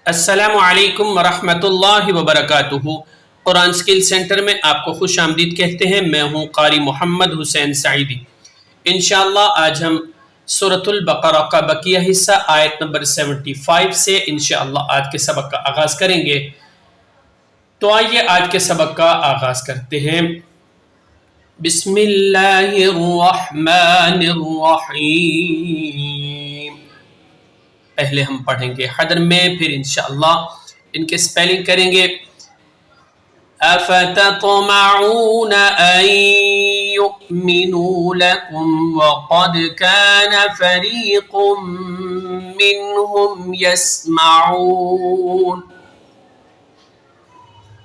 السلام علیکم ورحمۃ اللہ وبرکاتہ۔ قرآن سکل سینٹر میں آپ کو خوش آمدید کہتے ہیں۔ میں ہوں قاری محمد حسین سعیدی۔ انشاءاللہ آج ہم سورۃ البقرہ کا بقیہ حصہ آیت نمبر 75 سے انشاءاللہ آج کے سبق کا آغاز کریں گے۔ تو آئیے آج کے سبق کا آغاز کرتے ہیں۔ بسم اللہ الرحمن الرحیم۔ پہلے ہم پڑھیں گے حدر میں، پھر انشاءاللہ ان کے سپیلنگ کریں گے۔ افتطمعون ان يؤمنوا لكم وقد كان فريق منهم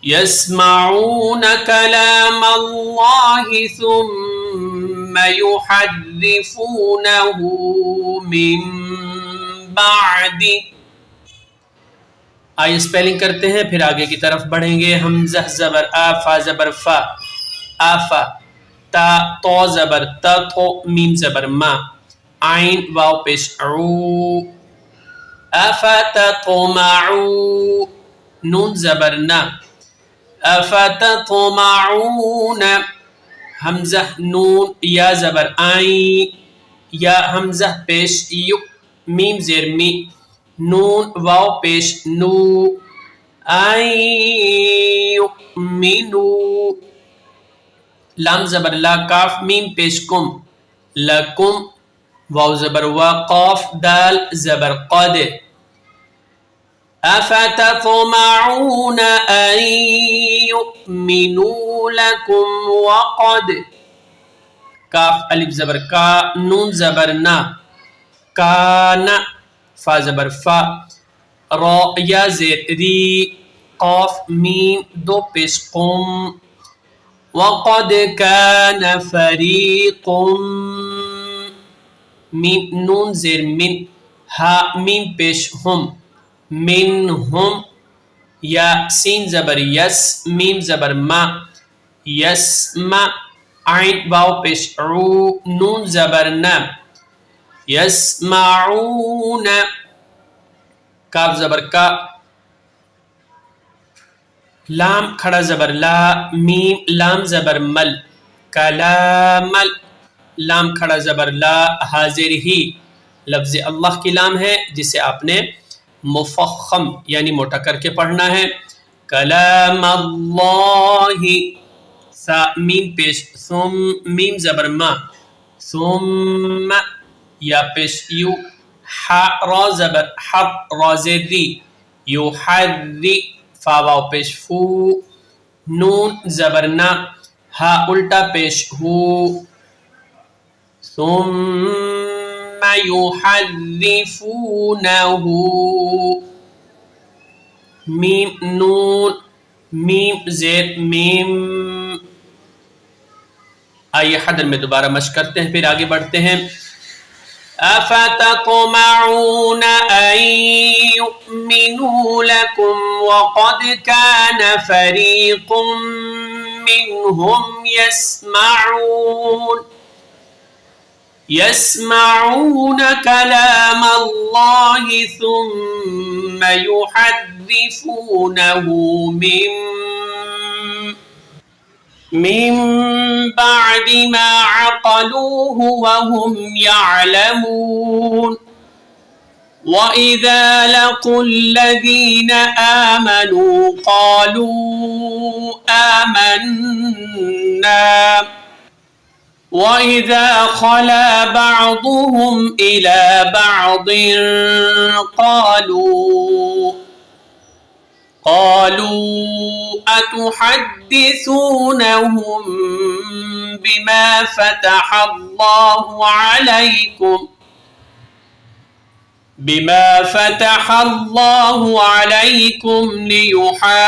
يسمعون كلام الله ثم يحرفونه من بعد۔ آئیے سپیلنگ کرتے ہیں، پھر آگے کی طرف بڑھیں گے۔ حمزہ زبر آ، فا زبر فا، آفا، تا تو زبر تا، تو میم زبر ما، عین واو پیش عو، افتطمعو، نون زبر نا، افتطمعون، حمزہ نون یا زبر آئین، یا حمزہ پیش یو، میم زیر می، نون واو پیش نو، یؤمنو، لام زبر لا، کاف میم پیش کم، لکم، واو زبر وا، قاف دال زبر قد، افتطمعون ان يؤمنوا لكم وقد، کاف الف زبر کا، نون زبر نا، کانا، فا زبر فا، را یا زیر ری، قاف میم دو پیش قم، وقد کان فریق، میم نون زیر من، ہا میم پیش ہم، منہم، یا سین زبر یس، میم زبر ما، یسما، عین واو پیش عو، نون زبر نا، یسمعون، کاف زبر کا، لام کھڑا زبر لا، میم لام زبر مل، کلامل، لام کھڑا زبر لا، حاضر ہی، لفظ اللہ کی لام ہے جسے آپ نے مفخم یعنی موٹا کر کے پڑھنا ہے۔ کلام اللہ، سا میم پیش ثم، میم زبر ما، ثم، یا پیش یو، حا را زبر حر، را زیر ری، یو حری، فا واو پیش فو، نون زبر نا، ہا الٹا پیش ہو، ثم یحرفونہ، میم نون، میم زیر میم۔ آئیے حدر میں دوبارہ مشق کرتے ہیں، پھر آگے بڑھتے ہیں۔ افتطمعون ان يؤمنوا لكم وقد كان فريق منهم يسمعون كلام الله ثم يحرفونه من بعد ما عقلوه وهم يعلمون، وإذا لقوا الذين آمنوا قالوا آمنا، وإذا خلا بعضهم إلى بعض قالوا أتحدثونهم بما فتح الله عليكم ليحاجوكم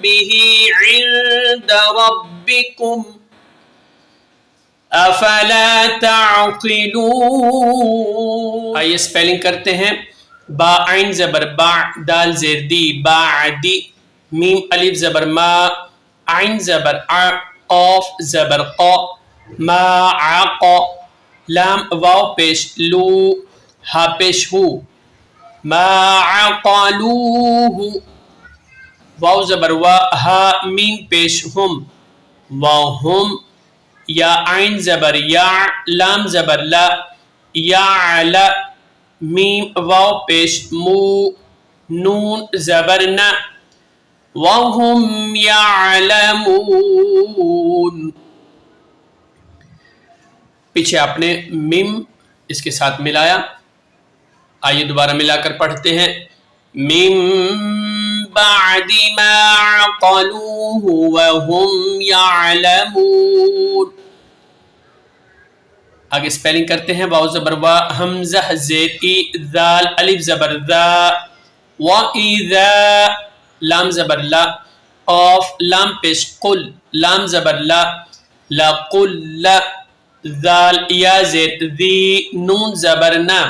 به عند ربكم افلا تعقلون۔ آئیے سپیلنگ کرتے ہیں۔ با عین زبر با، دال زیر دی، باعدی، میم الف زبر ما، عین زبر ع، قاف زبر قا، ما عق، لام واو پیش لو، ہا پیش ہو، ما عقلوه، واو زبر وا، ہا میم پیش ہم، وهم، یا عین زبر یا، لام زبر لا، یا علا، میم واو پیش مو، نون زبر نا، وهم یعلمون. پیچھے آپ نے میم اس کے ساتھ ملایا. آئیے دوبارہ ملا کر پڑھتے ہیں. من بعد ما عقلوه وهم يعلمون. آگے سپیلنگ کرتے ہیں. واو زبر وا، حمزہ زیر ای، ذال الف زبر ذا، وَإِذَا، لام زبر لا، قاف لام پیش قل، لام زبر لا، لقل لا، ذال یا زیر ذی، نون زبر نا،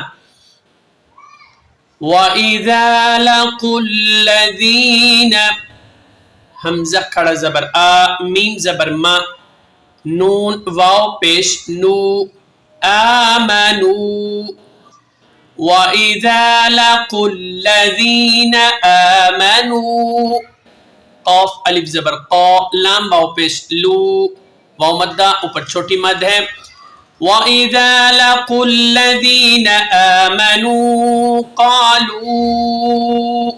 وَإِذَا لَقُوا الَّذِينَ، حمزہ کھڑا زبر آ، میم زبر ما، نون واو پیش نو، آمنوا، وَإِذَا لَقُوا الَّذِينَ آمَنوا، قاف الف زبر قا، لام واو پیش لو، واو مدہ اوپر چھوٹی مد ہے. وَإِذَا لَقُوا الَّذِينَ آمَنُوا قَالُوا،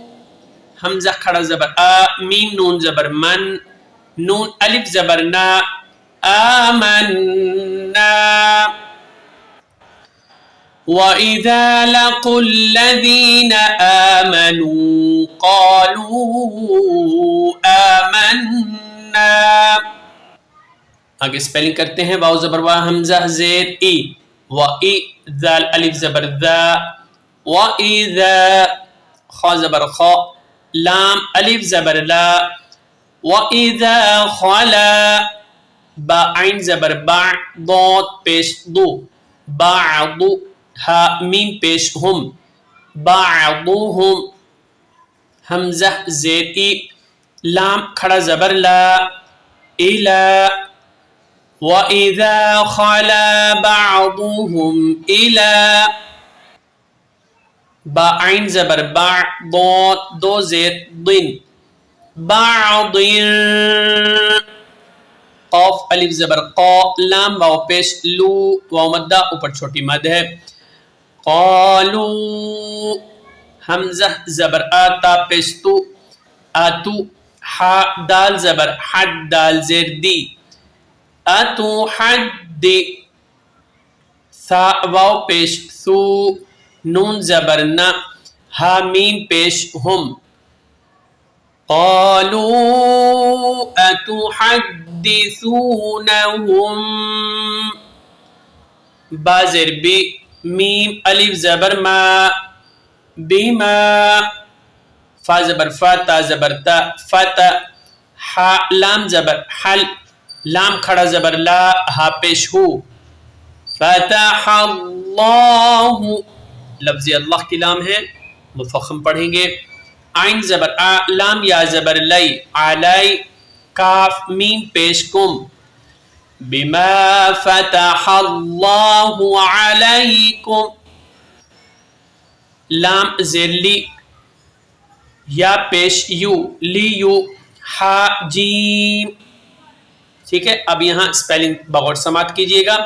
حمزہ کھڑا زبر آ، میم نون زبر من، نون الف زبر نا، آمنا. وَإِذَا لَقُوا الَّذِينَ آمَنُوا قَالُوا آمَنَّا. آگے سپیلنگ کرتے ہیں. واو زبر وا، حمزہ زیر ای، و ای، ذال الف زبر ذا، وَإِذَا، خا زبر خا، لام الف زبر لا، وَإِذَا خَلَا، با عین زبر با، ضاد پیش دو، بعض، ہا میم پیش ہم، بعضهم، حمزہ زیر ای، لام کھڑا زبر لا، الا، وَإِذَا خَلَا بَعْضُهُمْ إِلَى، با عین زبر با، ضاد دو زیر ضن، بعض، قاف الف زبر قا، لام واو پیش لو، واو مدہ اوپر چھوٹی مد ہے. قالوا، حمزہ زبر آتا پیش تو، آتو، حا دال زبر حد، دال زیر دی، اتو حد، ثا واو پیش ثو، نون زبر نا، ہا میم پیش ہم. قالوا اتحدثونهم، با زیر بی، میم الف زبر ما، بما، فا زبر فا، تا زبر تا، فتا، حا لام زبر حل، لام کھڑا زبر لا، ہا پیش ہو، فتح اللہ، لفظ اللہ کی لام ہے، مفخم پڑھیں گے. عین زبر آ، لام یا زبر لی، علی، کاف میم پیش کم، بما فتح اللہ علیکم، لام زیر لی، یا پیش یو، لی یو، ہا جیم. ٹھیک ہے. اب یہاں سپیلنگ بغور سماعت کیجئے گا.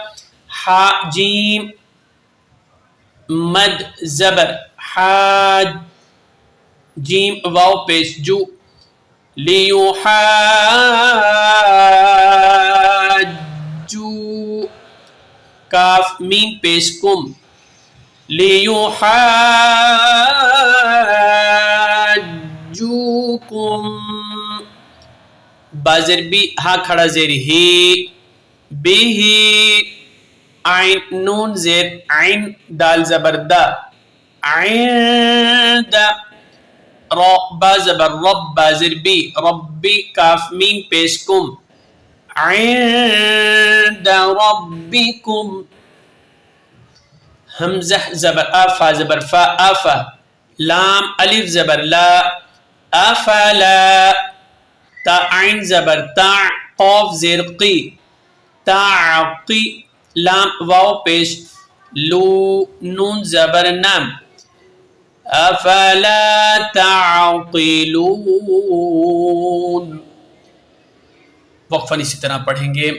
ہا جیم، مد زبر حاج، جیم واو پیش جو، لیحاجو، کاف میم پیش کم، لیحاجوکم، بازر بی، ہا کھڑا زیر ہی، بیہی، عین نون زیر عین، دال زبر دا، عند، را با زبر رب، بازر بی، ربی، کاف میم پیش کم، عند ربکم، حمزہ زبر آفا زبر فا، آفا، لام الف زبر لا، افلا، تا عین زبر تا، قاف زیر قی، تعقی، لام واو پیش لو، نون زبر نام، افلا تعقلون. وقفاً اسی طرح پڑھیں گے.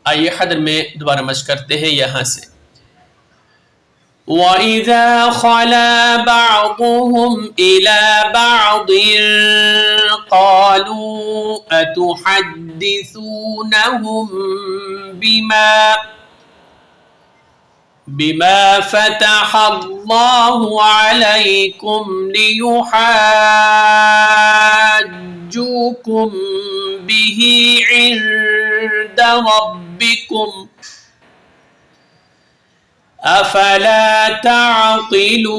آئیے حدر میں دوبارہ مشق کرتے ہیں یہاں سے. وَإِذَا خَلَا بَعْضُهُمْ إِلَى بَعْضٍ قَالُوا أَتُحَدِّثُونَهُمْ بِمَا فَتَحَ اللَّهُ عَلَيْكُمْ لِيُحَاجُّوكُمْ بِهِ عِندَ رَبِّكُمْ افلا تعقلون.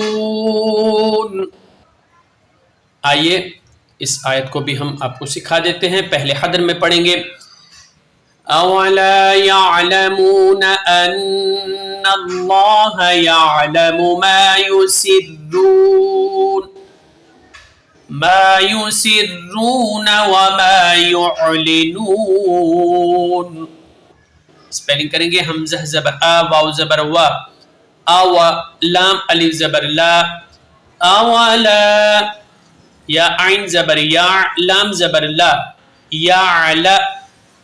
آئیے اس آیت کو بھی ہم آپ کو سکھا دیتے ہیں. پہلے حدر میں پڑھیں گے. اولا يعلمون ان اللہ يعلم ما يسرون وما يعلنون. اسپیلنگ کریں گے. حمزہ زبر آ، واو زبر وا، آوا، لام الف زبر لا، اولا، یا عین زبر یا، لام زبر لا، یعل،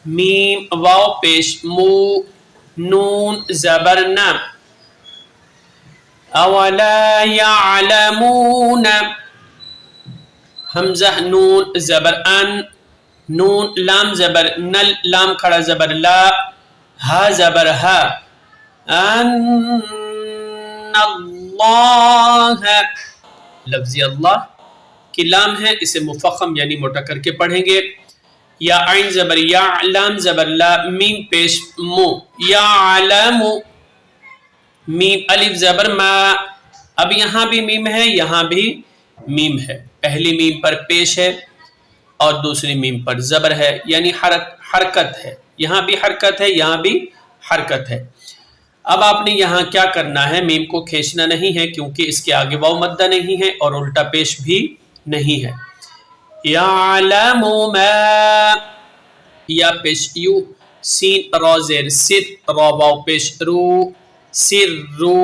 میم واو پیش مو، نون زبر نا، اولا یعلمون، حمزہ نون زبر ان، نون لام زبر نل، لام کھڑا زبر لا، ہا زبر ہا، ان اللہ، لفظ اللہ کی لام ہے، اسے مفخم یعنی موٹا کر کے پڑھیں گے. یا عین زبر یا، لام زبر لا، میم پیش مو، یعلم، میم الف زبر ما. اب یہاں بھی میم ہے، یہاں بھی میم ہے. پہلی میم پر پیش ہے اور دوسری میم پر زبر ہے، یعنی حرکت ہے. یہاں بھی حرکت ہے، یہاں بھی حرکت ہے. اب آپ نے یہاں کیا کرنا ہے، میم کو کھینچنا نہیں ہے کیونکہ اس کے آگے واو مدہ نہیں ہے اور الٹا پیش بھی نہیں ہے. یعلم ما، یا پیش یو، سین را زیر سر، را واو پیش رو، سر رو،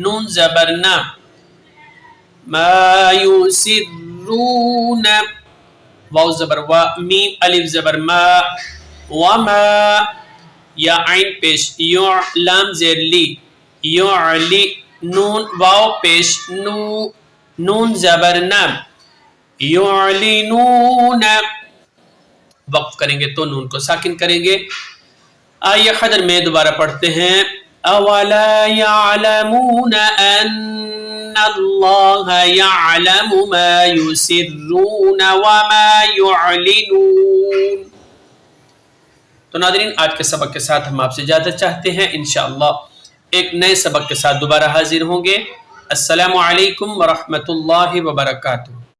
نون زبر نا، ما یسرون، واو زبر وا، میم الف زبر ما، وما، یا عین پیش یو، لام زیر لی، یعلی، نون واو پیش نو، نون زبر نا، یعلنون. وقف کریں گے تو نون کو ساکن کریں گے. آئیے حدر میں دوبارہ پڑھتے ہیں. اولا يعلمون ان اللہ يعلم ما يسرون وما يعلنون. تو ناظرین، آج کے سبق کے ساتھ ہم آپ سے اجازت چاہتے ہیں. انشاءاللہ ایک نئے سبق کے ساتھ دوبارہ حاضر ہوں گے. السلام علیکم ورحمۃ اللہ وبرکاتہ.